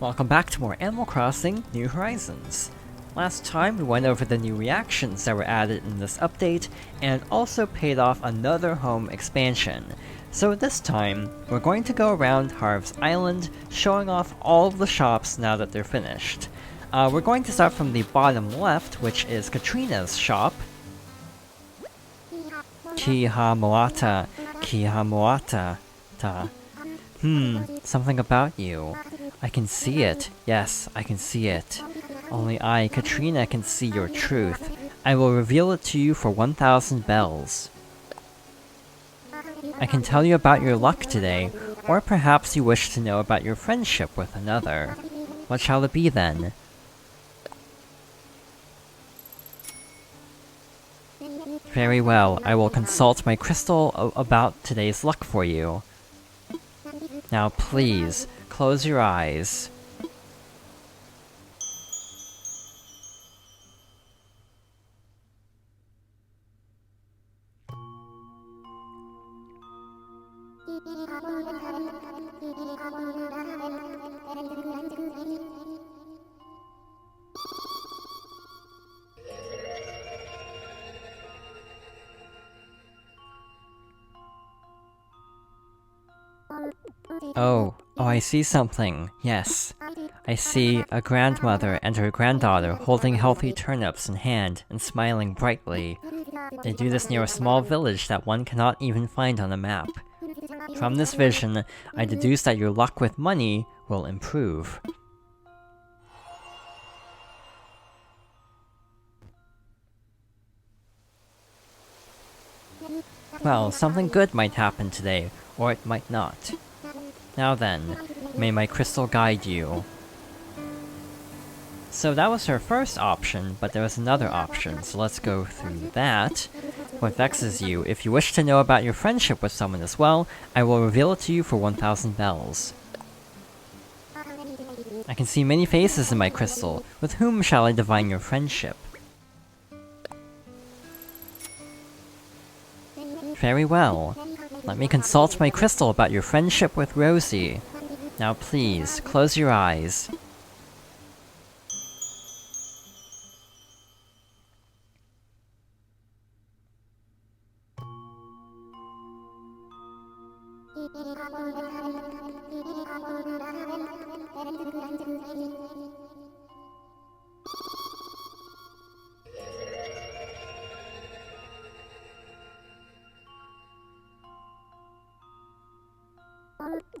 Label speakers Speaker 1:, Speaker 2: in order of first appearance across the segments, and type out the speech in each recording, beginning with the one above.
Speaker 1: Welcome back to more Animal Crossing New Horizons. Last time we went over the new reactions that were added in this update, and also paid off another home expansion. So this time, we're going to go around Harv's Island, showing off all of the shops now that they're finished. We're going to start from the bottom left, which is Katrina's shop. Kihamoata, Kihamoata, ta. Something about you. I can see it. Yes, I can see it. Only I, Katrina, can see your truth. I will reveal it to you for 1,000 bells. I can tell you about your luck today, or perhaps you wish to know about your friendship with another. What shall it be then? Very well, I will consult my crystal about today's luck for you. Now please, close your eyes. Oh, I see something, yes. I see a grandmother and her granddaughter holding healthy turnips in hand and smiling brightly. They do this near a small village that one cannot even find on a map. From this vision, I deduce that your luck with money will improve. Well, something good might happen today, or it might not. Now then, may my crystal guide you. So that was her first option, but there was another option, so let's go through that. What vexes you? If you wish to know about your friendship with someone as well, I will reveal it to you for 1,000 bells. I can see many faces in my crystal. With whom shall I divine your friendship? Very well. Let me consult my crystal about your friendship with Rosie. Now please, close your eyes.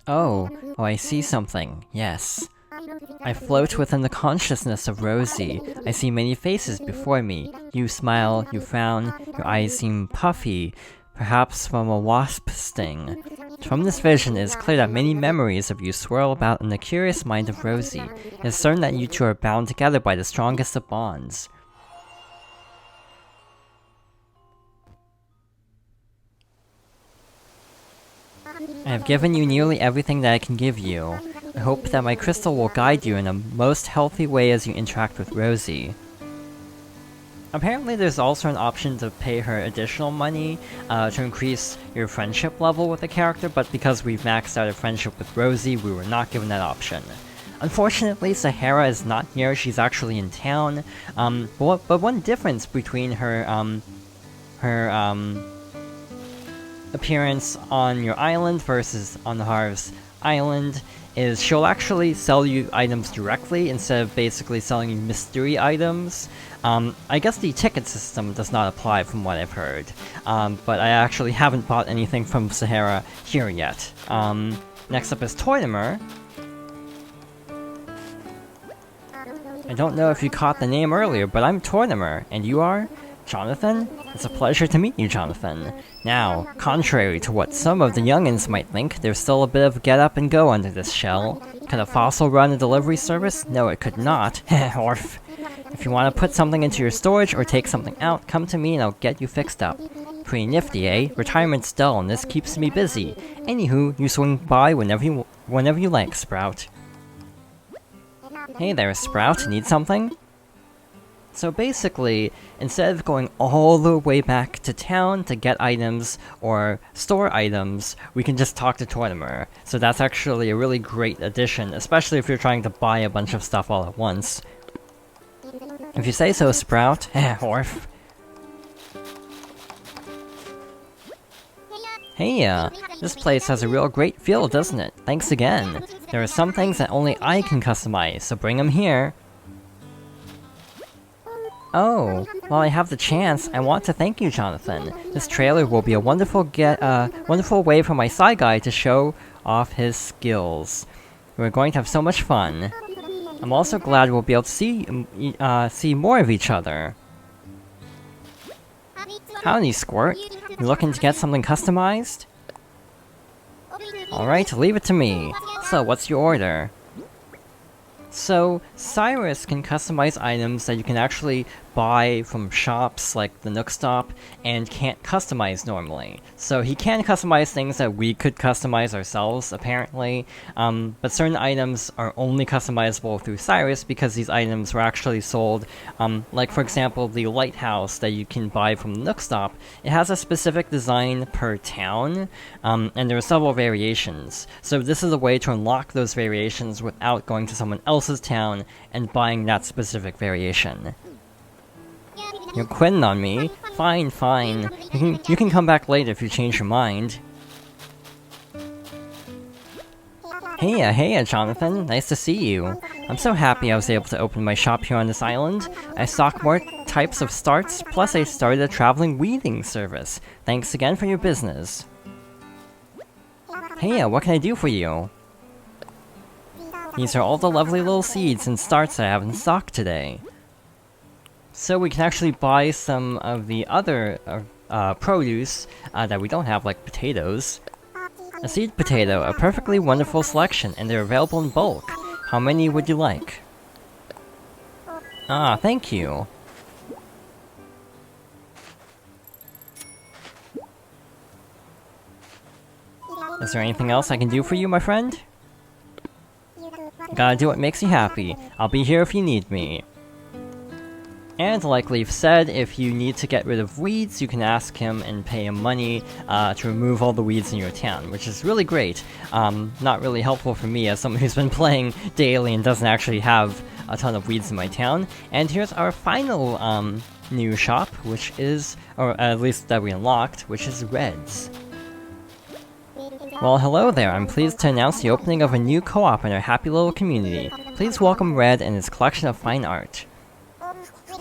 Speaker 1: Oh, I see something, yes. I float within the consciousness of Rosie. I see many faces before me. You smile, you frown, your eyes seem puffy, perhaps from a wasp sting. From this vision, it is clear that many memories of you swirl about in the curious mind of Rosie. It is certain that you two are bound together by the strongest of bonds. I have given you nearly everything that I can give you. I hope that my crystal will guide you in a most healthy way as you interact with Rosie. Apparently there's also an option to pay her additional money to increase your friendship level with the character, but because we've maxed out a friendship with Rosie, we were not given that option. Unfortunately, Sahara is not here, she's actually in town, but one difference between her appearance on your island versus on Harv's Island is she'll actually sell you items directly instead of basically selling you mystery items. I guess the ticket system does not apply from what I've heard, but I actually haven't bought anything from Sahara here yet. Next up is Tortimer. I don't know if you caught the name earlier, but I'm Tortimer, and you are? Jonathan? It's a pleasure to meet you, Jonathan. Now, contrary to what some of the youngins might think, there's still a bit of get up and go under this shell. Could a fossil run a delivery service? No, it could not. Orf. If you want to put something into your storage or take something out, come to me and I'll get you fixed up. Pretty nifty, eh? Retirement's dull and this keeps me busy. Anywho, you swing by whenever you like, Sprout. Hey there, Sprout. Need something? So basically, instead of going all the way back to town to get items or store items, we can just talk to Tortimer. So that's actually a really great addition, especially if you're trying to buy a bunch of stuff all at once. If you say so, Sprout. Orf. Hey, this place has a real great feel, doesn't it? Thanks again. There are some things that only I can customize, so bring them here. Oh, while I have the chance, I want to thank you, Jonathan. This trailer will be a wonderful way for my side guy to show off his skills. We're going to have so much fun. I'm also glad we'll be able to see more of each other. Howdy, Squirt. You looking to get something customized? Alright, leave it to me. So, what's your order? So, Cyrus can customize items that you can actually buy from shops like the Nook Stop and can't customize normally. So he can customize things that we could customize ourselves, apparently, but certain items are only customizable through Cyrus because these items were actually sold, like for example the lighthouse that you can buy from the Nook Stop. It has a specific design per town, and there are several variations. So this is a way to unlock those variations without going to someone else's town and buying that specific variation. You're quitting on me? Fine, fine. You can come back later if you change your mind. Hey, Jonathan. Nice to see you. I'm so happy I was able to open my shop here on this island. I stock more types of starts, plus I started a traveling weeding service. Thanks again for your business. Hey, what can I do for you? These are all the lovely little seeds and starts I have in stock today. So we can actually buy some of the other produce that we don't have, like potatoes. A seed potato, a perfectly wonderful selection, and they're available in bulk. How many would you like? Ah, thank you. Is there anything else I can do for you, my friend? Gotta do what makes you happy. I'll be here if you need me. And like Leaf said, if you need to get rid of weeds, you can ask him and pay him money to remove all the weeds in your town, which is really great. Not really helpful for me as someone who's been playing daily and doesn't actually have a ton of weeds in my town. And here's our final new shop, which is, or at least that we unlocked, which is Red's. Well, hello there. I'm pleased to announce the opening of a new co-op in our happy little community. Please welcome Red and his collection of fine art.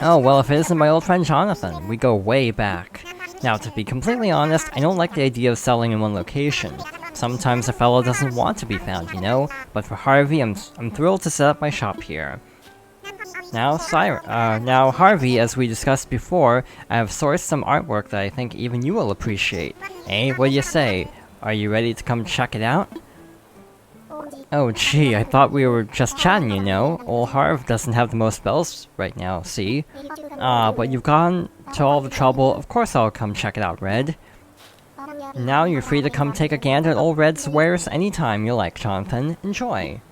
Speaker 1: Oh, well, if it isn't my old friend Jonathan, we go way back. Now, to be completely honest, I don't like the idea of selling in one location. Sometimes a fellow doesn't want to be found, you know? But for Harvey, I'm thrilled to set up my shop here. Now, Harvey, as we discussed before, I have sourced some artwork that I think even you will appreciate. Eh, what do you say? Are you ready to come check it out? Oh gee, I thought we were just chatting, you know? Old Harv doesn't have the most spells right now, see? But you've gone to all the trouble, of course I'll come check it out, Red. Now you're free to come take a gander at old Red's wares anytime you like, Jonathan. Enjoy!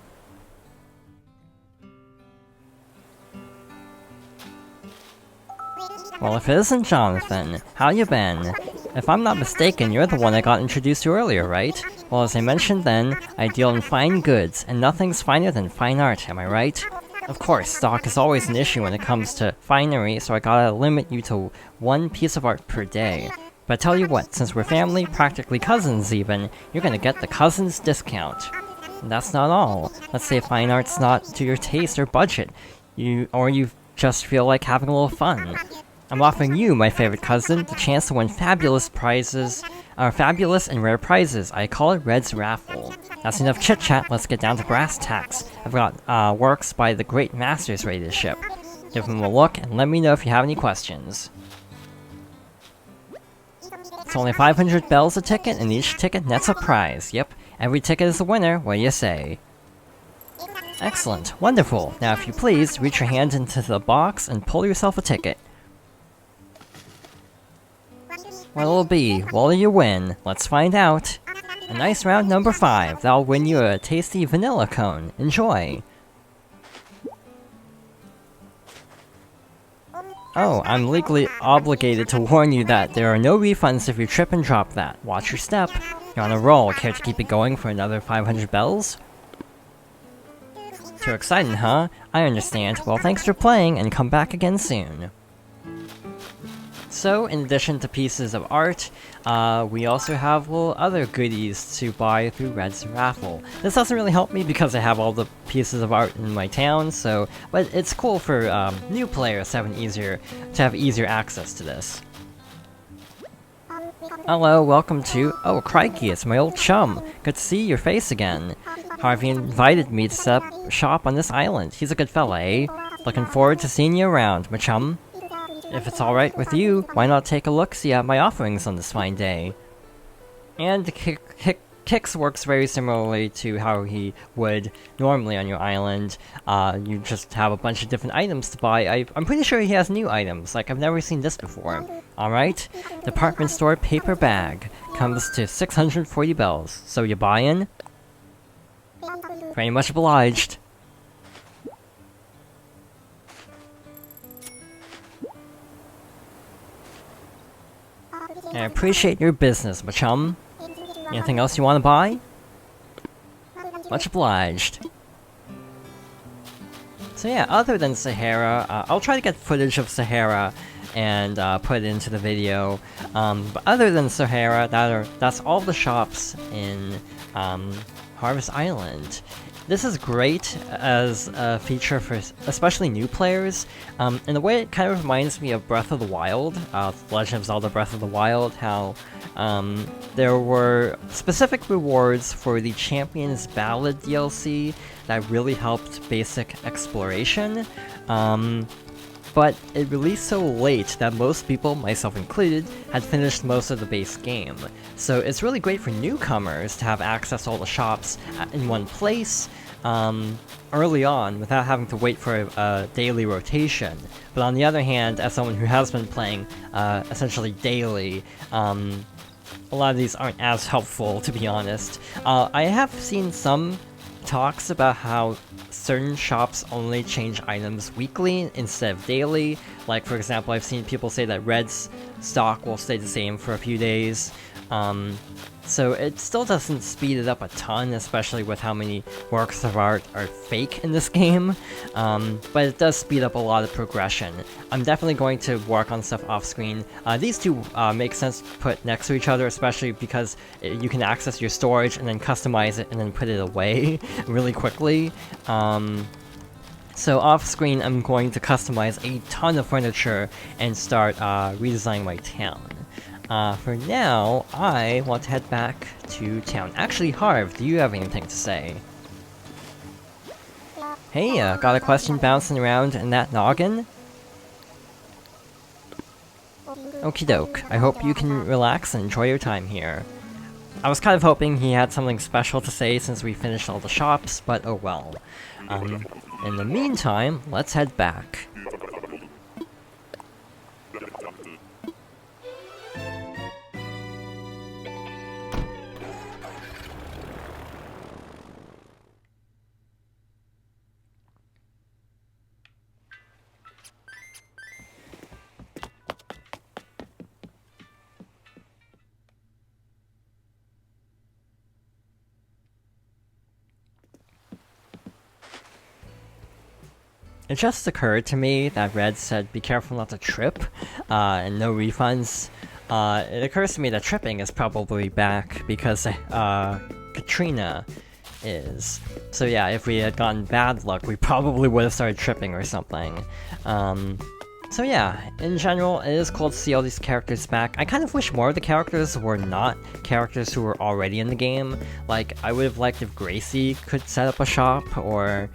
Speaker 1: Well, if it isn't Jonathan, how you been? If I'm not mistaken, you're the one I got introduced to earlier, right? Well, as I mentioned then, I deal in fine goods, and nothing's finer than fine art, am I right? Of course, stock is always an issue when it comes to finery, so I gotta limit you to one piece of art per day. But I tell you what, since we're family, practically cousins even, you're gonna get the cousins discount. And that's not all. Let's say fine art's not to your taste or budget, or you just feel like having a little fun. I'm offering you, my favorite cousin, the chance to win fabulous and rare prizes. I call it Red's Raffle. That's enough chit-chat, let's get down to brass tacks. I've got works by the great masters ready to ship. Give them a look and let me know if you have any questions. It's only 500 bells a ticket, and each ticket nets a prize. Yep, every ticket is a winner, what do you say? Excellent, wonderful. Now if you please, reach your hand into the box and pull yourself a ticket. What'll it be? What'll you win? Let's find out. A nice round number 5. That'll win you a tasty vanilla cone. Enjoy! Oh, I'm legally obligated to warn you that there are no refunds if you trip and drop that. Watch your step. You're on a roll. Care to keep it going for another 500 bells? Too exciting, huh? I understand. Well, thanks for playing, and come back again soon. So, in addition to pieces of art, we also have little other goodies to buy through Red's raffle. This doesn't really help me because I have all the pieces of art in my town, so but it's cool for new players to have easier access to this. Hello, welcome to... Oh, crikey, it's my old chum. Good to see your face again. Harvey invited me to set up shop on this island. He's a good fella, eh? Looking forward to seeing you around, my chum. If it's alright with you, why not take a look-see at my offerings on this fine day? And Kix works very similarly to how he would normally on your island. You just have a bunch of different items to buy. I'm pretty sure he has new items, like I've never seen this before. Alright, department store paper bag comes to 640 bells. So you buyin'? Very much obliged. I appreciate your business, my chum. Anything else you want to buy? Much obliged. So yeah, other than Sahara, I'll try to get footage of Sahara and put it into the video. But other than Sahara, that's all the shops in Harvest Island. This is great as a feature for especially new players. In a way, it kind of reminds me of Breath of the Wild, Legend of Zelda Breath of the Wild, how there were specific rewards for the Champion's Ballad DLC that really helped basic exploration. But it released so late that most people, myself included, had finished most of the base game. So it's really great for newcomers to have access to all the shops in one place early on without having to wait for a daily rotation. But on the other hand, as someone who has been playing essentially daily, a lot of these aren't as helpful, to be honest. I have seen some talks about how certain shops only change items weekly instead of daily. Like, for example, I've seen people say that Red's stock will stay the same for a few days. So it still doesn't speed it up a ton, especially with how many works of art are fake in this game. But it does speed up a lot of progression. I'm definitely going to work on stuff off-screen. These two make sense to put next to each other, especially because you can access your storage and then customize it and then put it away really quickly. So off-screen, I'm going to customize a ton of furniture and start redesigning my town. For now, I want to head back to town. Actually, Harv, do you have anything to say? Hey, got a question bouncing around in that noggin? Okie doke. I hope you can relax and enjoy your time here. I was kind of hoping he had something special to say since we finished all the shops, but oh well. In the meantime, let's head back. It just occurred to me that Red said be careful not to trip, and no refunds. It occurs to me that tripping is probably back because Katrina is. So yeah, if we had gotten bad luck, we probably would have started tripping or something. So yeah, in general, it is cool to see all these characters back. I kind of wish more of the characters were not characters who were already in the game. Like, I would have liked if Gracie could set up a shop, or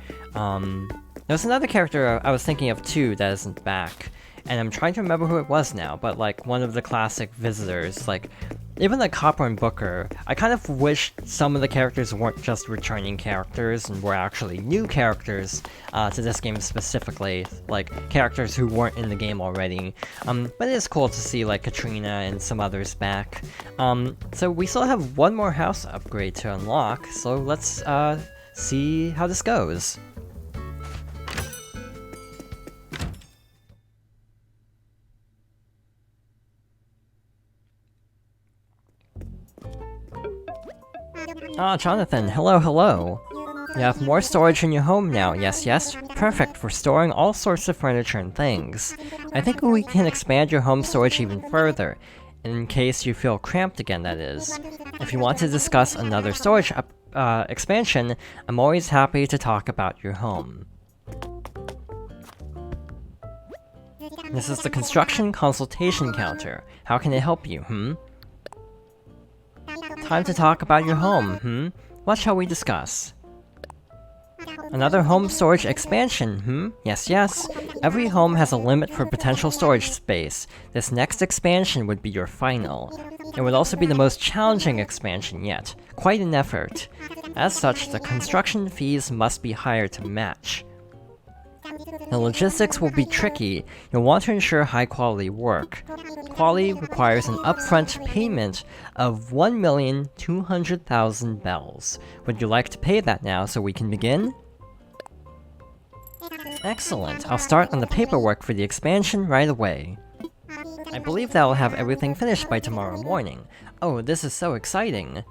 Speaker 1: there's another character I was thinking of too that isn't back, and I'm trying to remember who it was now, but like one of the classic visitors, like even like Copper and Booker. I kind of wish some of the characters weren't just returning characters and were actually new characters to this game specifically, like characters who weren't in the game already. But it is cool to see like Katrina and some others back. So we still have one more house upgrade to unlock, so let's see how this goes. Ah, Jonathan, hello, hello. You have more storage in your home now, yes, yes? Perfect for storing all sorts of furniture and things. I think we can expand your home storage even further, in case you feel cramped again, that is. If you want to discuss another storage expansion, I'm always happy to talk about your home. This is the construction consultation counter. How can I help you, Time to talk about your home, What shall we discuss? Another home storage expansion, Yes, yes. Every home has a limit for potential storage space. This next expansion would be your final. It would also be the most challenging expansion yet. Quite an effort. As such, the construction fees must be higher to match. The logistics will be tricky. You'll want to ensure high-quality work. Quality requires an upfront payment of 1,200,000 bells. Would you like to pay that now so we can begin? Excellent. I'll start on the paperwork for the expansion right away. I believe that I'll have everything finished by tomorrow morning. Oh, this is so exciting.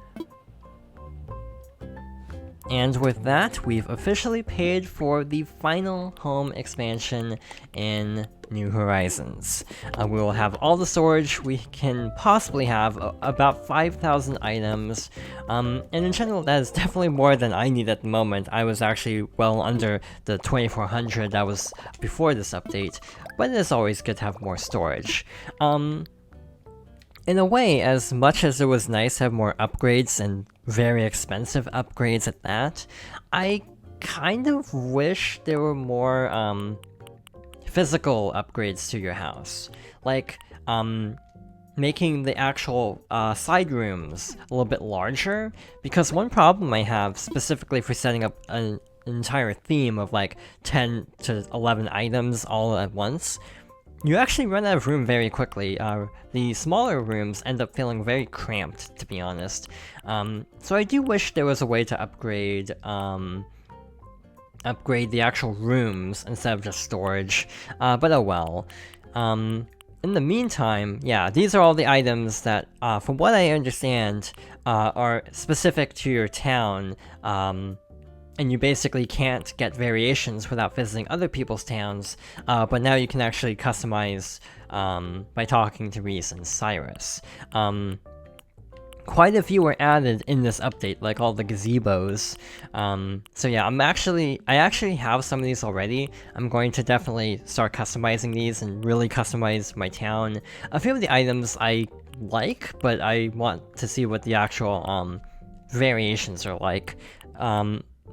Speaker 1: And with that, we've officially paid for the final home expansion in New Horizons. We will have all the storage we can possibly have, about 5,000 items, and in general that is definitely more than I need at the moment. I was actually well under the 2,400 that was before this update, but it is always good to have more storage. In a way, as much as it was nice to have more upgrades, and very expensive upgrades at that, I kind of wish there were more, physical upgrades to your house. Like, making the actual, side rooms a little bit larger, because one problem I have, specifically for setting up an entire theme of like 10 to 11 items all at once, you actually run out of room very quickly. The smaller rooms end up feeling very cramped, to be honest. So I do wish there was a way to upgrade the actual rooms instead of just storage, but oh well. In the meantime, yeah, these are all the items that, from what I understand, are specific to your town, and you basically can't get variations without visiting other people's towns, but now you can actually customize by talking to Reese and Cyrus. Quite a few were added in this update, like all the gazebos. So yeah, I actually have some of these already. I'm going to definitely start customizing these and really customize my town. A few of the items I like, but I want to see what the actual variations are like.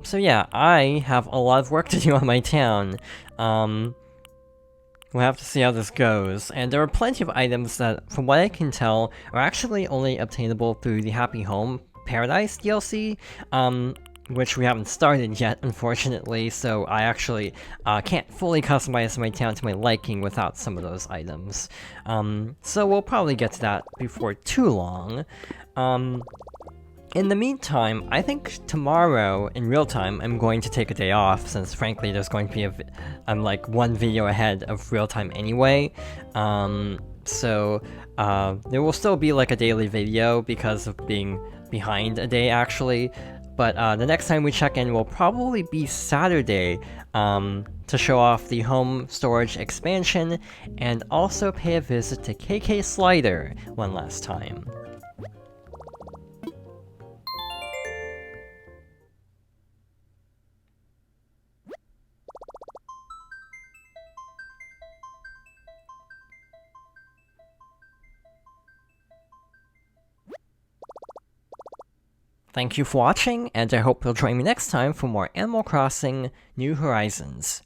Speaker 1: So yeah, I have a lot of work to do on my town. We'll have to see how this goes, and there are plenty of items that, from what I can tell, are actually only obtainable through the Happy Home Paradise DLC, which we haven't started yet, unfortunately, so I actually can't fully customize my town to my liking without some of those items. So we'll probably get to that before too long. In the meantime, I think tomorrow, in real time, I'm going to take a day off, since frankly there's going to be I'm like one video ahead of real time anyway. So there will still be like a daily video because of being behind a day actually, but the next time we check in will probably be Saturday, to show off the home storage expansion, and also pay a visit to KK Slider one last time. Thank you for watching, and I hope you'll join me next time for more Animal Crossing New Horizons.